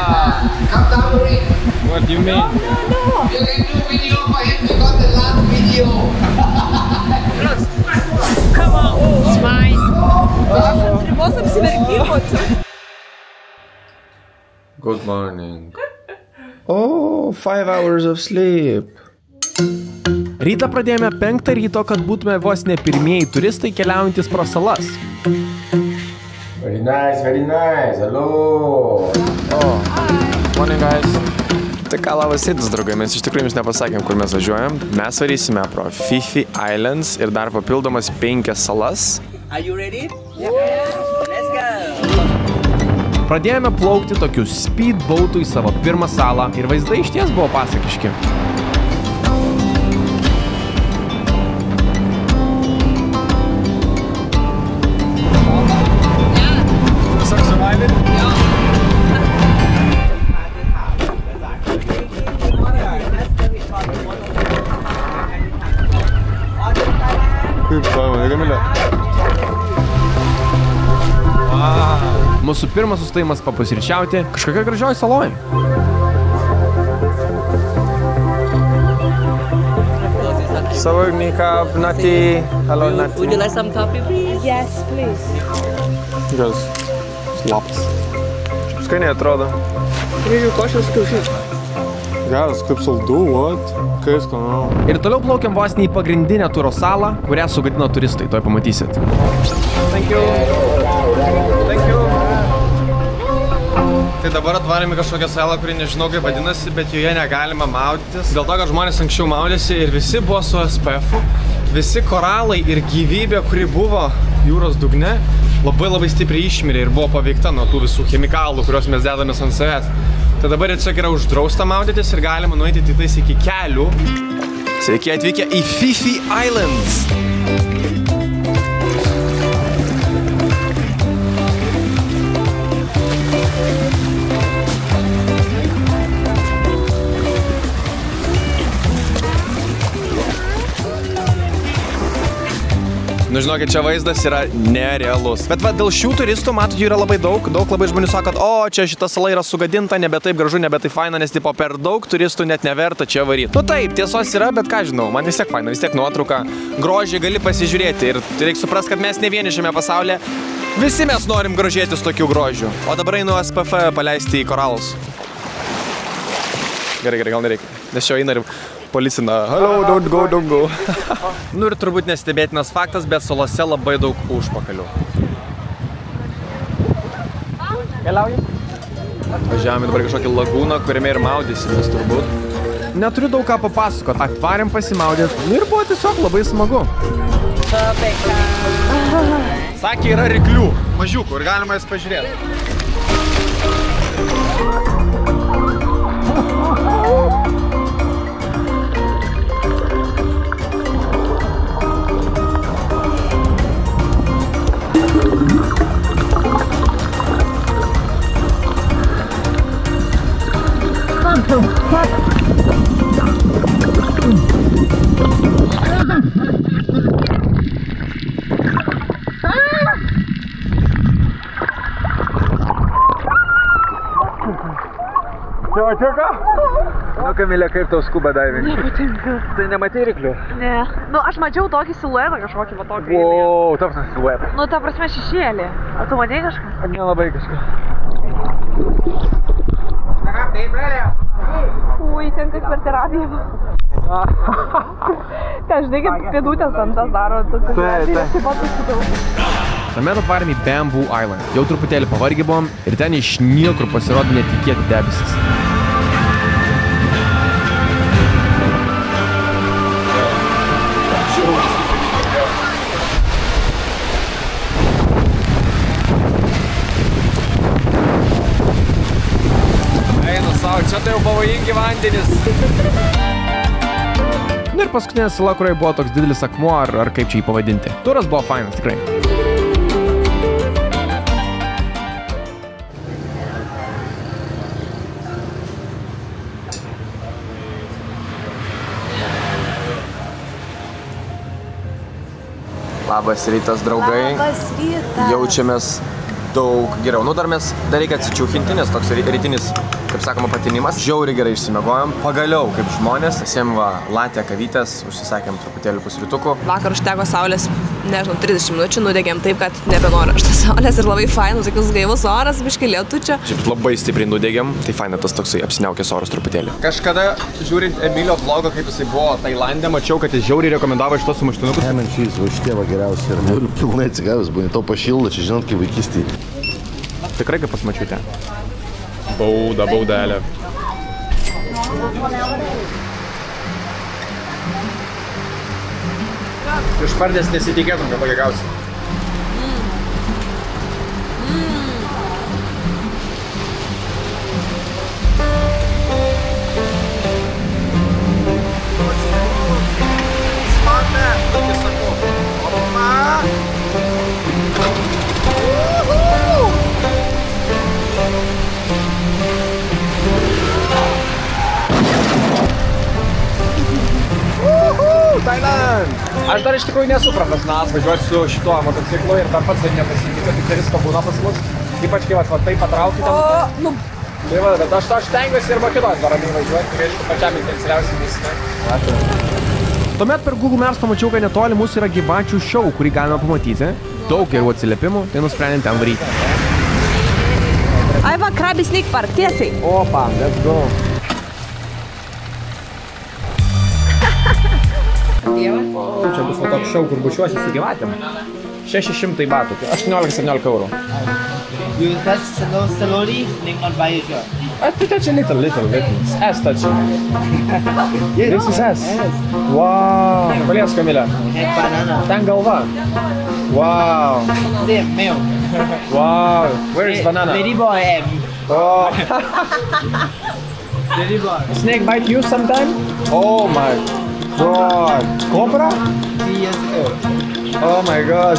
Come down, Marie. What do you mean? You can do video for him because the last video. Come on, it's mine. Vos apsiverkimo čia. Good morning. Oh, 5 hours of sleep. Rytą pradėjome 5 ryto, kad būtume vos ne pirmieji turistai keliaujantis pro salas. Very nice, hello. Oh, morning guys. Tai ką, labas rytas, draugai, mes iš tikrųjų jums nepasakėm, kur mes važiuojam. Mes varysime pro Phi Islands ir dar papildomas 5 salas. Are you ready? Yeah. Let's go. Pradėjome plaukti tokiu speedboatu į savo pirmą salą ir vaizdai išties buvo pasakiški. Mūsų pirmas sustojimas papusryčiauti kažkokia gražioj saloj. So, Nika, Nati, hello, Nati. Would you like some coffee, please? Yes, please. Geras. Slapas. Skaniai atrodo. Grįžiu košės kiaušinių. Geras, kaip saldu, what? Kaip skanu. Ir toliau plaukiam vos ne į pagrindinę turo salą, kurią sugadino turistai, toj pamatysit. Thank you. Thank you. Tai dabar atvarėme kažkokią salą, kuri nežinau kaip vadinasi, bet joje negalima maudytis. Dėl to, kad žmonės anksčiau maudėsi ir visi buvo su SPF-u. Visi koralai ir gyvybė, kuri buvo jūros dugne, labai stipriai išmirė ir buvo paveikta nuo tų visų chemikalų, kuriuos mes dedamės ant savęs. Tai dabar tiesiog yra uždrausta maudytis ir galima nueiti tik tais iki kelių. Sveiki atvykę į Phi Islands. Nu, žinokit, čia vaizdas yra nerealus. Bet va, dėl šių turistų, matot, jų yra labai daug. Daug labai žmonių sako, kad, o, čia šita sala yra sugadinta, nebe taip gražu, nebe taip faina, nes tipo per daug turistų net neverta čia varyti. Nu taip, tiesos yra, bet ką žinau, man vis tiek faina, vis tiek nuotrauka. Grožį gali pasižiūrėti ir reikia suprasti, kad mes ne vieni šiame pasaulyje. Visi mes norim grožėtis tokių grožių. O dabar einu SPF paleisti į koralus. Gerai, gal nereikia. Nes čia eina ir policina. Hello, don't go. Nu ir turbūt nestebėtinas faktas, bet salose labai daug užpakalių. Keliaujam? Važiavome dabar kažkokį lagūną, kuriame ir maudysimės turbūt. Neturiu daug ką papasakot. Atvarėm pasimaudėt. Nu ir buvo tiesiog labai smagu. Sakė, yra ryklių. Mažiukų ir galima jas pažiūrėti. Patiko? Nu, Kamilė, kaip tau skuba diving? Nepatinka. Tai nematei ryklių? Ne. Nu, aš mačiau tokį siluetą kažkokį, va tokį. Wow, toks siluetą. Nu, ta prasme šešėlį. O tu matei kažką? Nelabai kažką. Ui, ten tik per terapiją. Ten žinai, kaip pėdutės ant tas daro. Tuomet atvarėm į Bamboo Island. Jau truputėlį pavargę buvom ir ten iš niekur pasirodė netikėti debesis. Eina savo, čia tai jau pavojingi vandenys. Na ir paskutinė sala, kurioje buvo toks didelis akmuo, ar kaip čia jį pavadinti. Turas buvo fainas, tikrai. Labas rytas, draugai. Labas rytas. Jaučiamės daug geriau. Nu, dar reikia atsičiūchinti, nes toks rytinis, kaip sakoma, patinimas. Žiauriai gerai išsimiegojom. Pagaliau, kaip žmonės, visiems va latė kavytės, užsisakėm truputėlį pusrytukų. Vakar užteko saulės, nežinau, 30 minučių, nudegėm taip, kad nebenoriu aš tos saulės ir labai fainus, tokius gaivus oras, biškai lietučio. Šiaip labai stipriai nudegėm, tai faina tas toksai apsiniaukęs oras truputėlį. Kažkada, žiūrint Emilio vlogą, kaip jisai buvo Tailande, mačiau, kad jis žiauriai rekomendavo šitos sumuštinukus. Ham and cheese, va šitie va geriausi. Ir pilnai atsigavęs, būni to pašilda, čia žinot, kaip vaikystėj. Tikrai kaip pas mačiutę. Baudelė. Iš pardės nesitikėtum, kad tokia gausi. Thailand! Aš dar iš tikrųjų nesu profesionalas važiuoti su šituo motociklu ir dar pats nepasitikė, tik visko būna pas mus. Ypač kai va taip patraukti ten. Tai va, bet aš stengiuosi ir kitos dar ramiai važiuoti, tai aišku pačiam intensyviausiai viską. Tuomet per Google Maps pamačiau, kad netoli mūsų yra gyvačių šou, kurį galime pamatyti. Daug gerų atsiliepimų, tai nusprendėm ten varyti. Ai va, Krabi Sneak Park, tiesiai. Opa, let's go. Čia bus toks šou, kur bučiuosi su gyvatėm. 600 batų, 18-17 eurų. You touch slowly, Nick not by yourself. I touch a little. S touching. This is S. Wow. Palies, Kamilė. Banana. Ten galva. Wow. Same, male. Wow. Where is banana? Lady boy, M. Oh. Lady boy. Snake bite you sometime? Oh my god. Cobra? 3 years ago. Oh my god.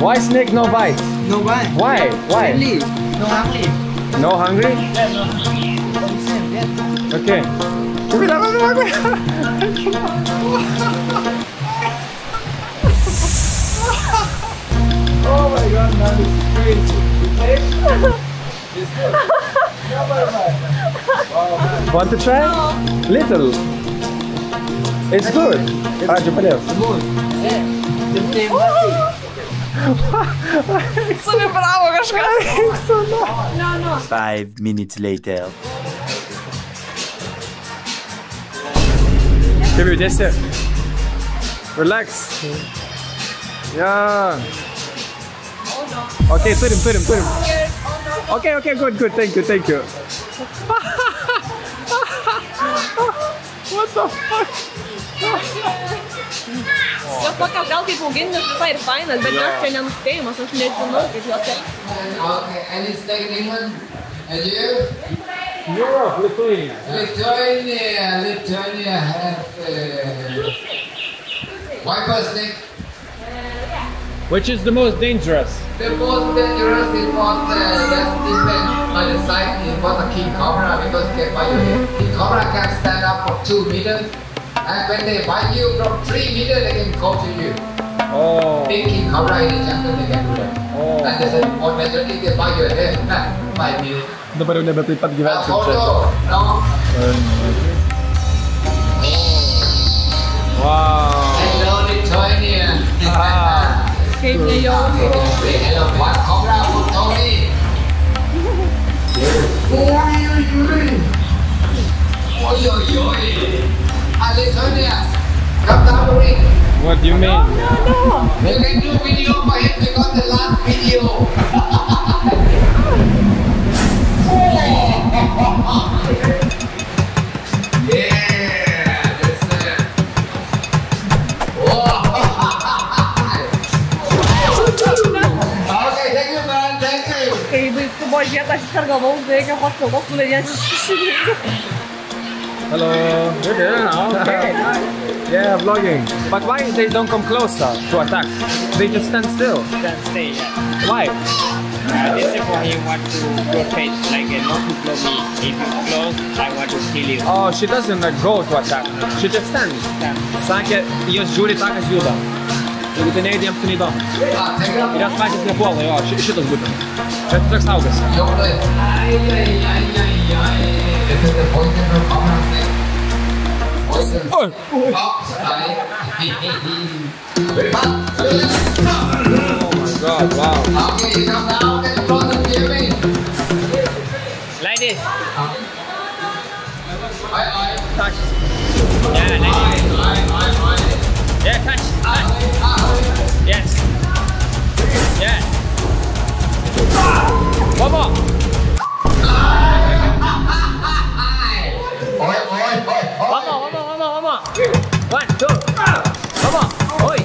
Why snake no bite? No why? Why? Why? Friendly. No hungry. No hungry? Yeah, no hungry. Same, yes. Okay. Oh my god, man, this is crazy. It's good. Oh, man. Want to try? No. Little. It's good. Ačiū, palės. Yeah. The same nothing. Suvibravo kažkas. No. 5 minutes later. Kaip jautiesi? Relax. Yeah. Okay, turim. Okay, good. Thank you. What the fuck? Jos tokios gal kaip augintis visai ir fainas, bet jos čia nenuspėjimas, aš nežinau, kaip jos elgtis. Okay, any state in England? And you? Europe, Lithuania. Lithuania has viper snake. Which is the most dangerous? The most dangerous is what that's depend on the side is what a king cobra because can bite you. King cobra can stand up for 2 meters. And when they bite you from 3 meters, they can go to you. Oh. Big king cobra in the jungle, they can do that. Oh. And there's one method if they bite your head, 5 minutes. Dabar jau nebe taip pat gyvensim čia. No. Wow. Hello, Lithuania. Kaip nejauku. Hello, what cobra for Tony? Oi. Lithuania, come down the ring. What do you mean? You can do video for him because the last video. Yeah, that's it. Okay, thank you, man. Thank you. Kai baigtų buvo žietą, aš iškart galvau, reikia paslaugos nuvedėti šešinį. Hello. You're there now. Okay. Yeah, vlogging. But why they don't come closer to attack? They just stand still. Stand stay, yeah. Why? This is for him want to rotate, like not to blow me. If you close, I want to kill you. Oh, she doesn't go to attack. She just stands. Stand. Sakė, jos žiūri tą, kas juda. Jeigu tai neįdėms, tai neįdomus. Take it up. Ir jas pačias nepuola, jo, šitas būtent. Čia tiesiog saugas. This is the poison from camera thing. Poison. Oops, very fun. Oh my god, wow. Okay, you come down and close the TV. Like this. I. Touch. Yeah, like this. Yeah, touch. Yes. Yeah. One more. One more. 1, 2. One more. Oi.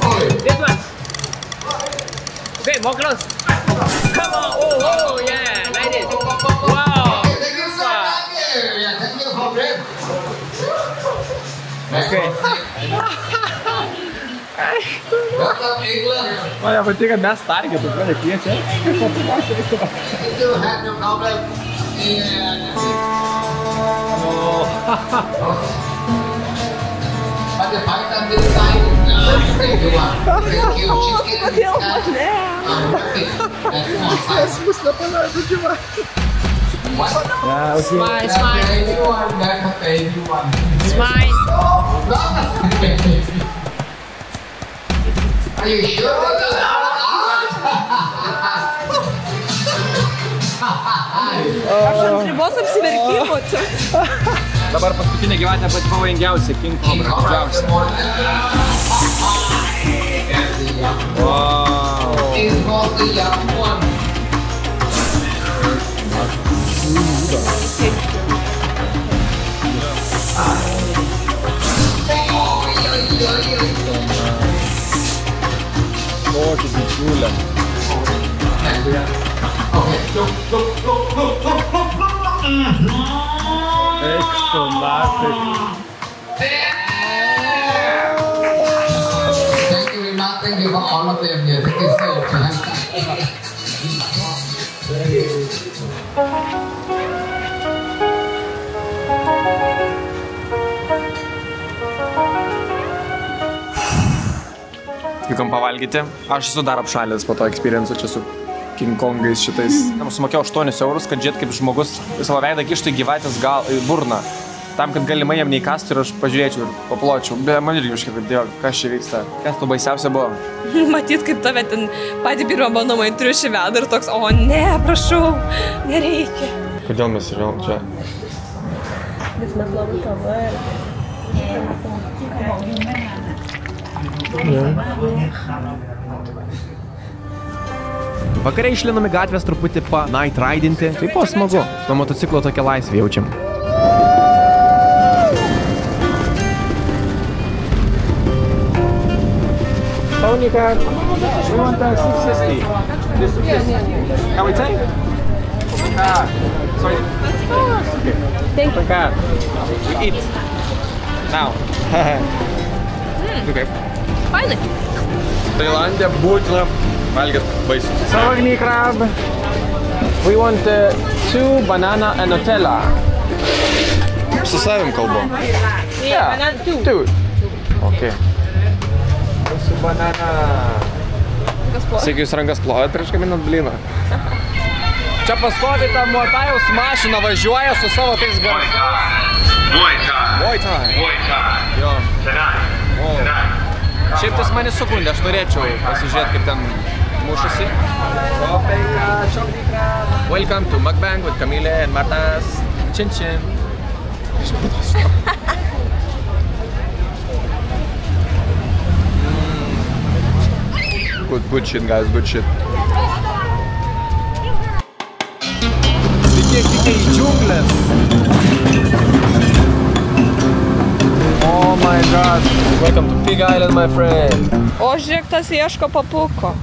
This one. Okay, more close. Come on. Oh, yeah. Like this. Wow. Thank you, sir. Thank you for bread. Okay. Welcome, England. Olha, vai ter que dar target, olha aqui, You have no problem. But the fight on this side, thank you, chicken. What? Smile. Are you sure? Aš ant ribos apsiverkimo čia. Dabar paskutinė gyvatė pati pavojingiausia, King Cobra, didžiausia. Wow. This was the young one. Tokia didžiulė. Eik tu naktį. Thank you very much. Thank you for all of them here. Thank you so much. Vykom pavalgyti. Aš esu dar apšalęs po to experience čia su King Kongais šitais. Sumokėjau 8 eurus, kad žiūrėt kaip žmogus savo veidą kištų į gyvatės burną. Tam, kad galimai jam neįkastų ir aš pažiūrėčiau ir papločiau. Bet man irgi kažkaip dėjo, kas čia vyksta. Kas tu baisiausia buvo? Matyt, kaip tave ten patį pirmą bandomą į triušį veda ir toks, o ne, prašau, nereikia. Kodėl mes ir vėl čia? Nes mes labai kava ir... Vakare išlinome gatvės truputį pa night ridinti. Tai buvo smagu. Nuo motociklo tokia laisvė jaučiam. Tony card. We want a 660. This 660. Can we take? Sorry. Okay. Thank you. Card. We eat. Now. Okay. Fainai. Tailandė būtina valgyt vaisius. Savagny crab. We want 2 banana and Nutella. Su savim kalbu. Yeah. 2. Okay. Su banana. Sėkiu jūs rankas plojat prieš gaminant blyną. Čia pastovi ta Muotajaus mašina važiuoja su savo tais garsais. Muay Thai. Jo. Šiaip tas mane sukundė, aš norėčiau pasižiūrėti, kaip ten mušasi. Welcome to Mukbang with Camille and Martas. Chin chin. Good shit, guys, good shit. Sveiki į džiunglės. Oh my god. Welcome to Pig Island, my friend. O žiūrėk, tas ieško papuko.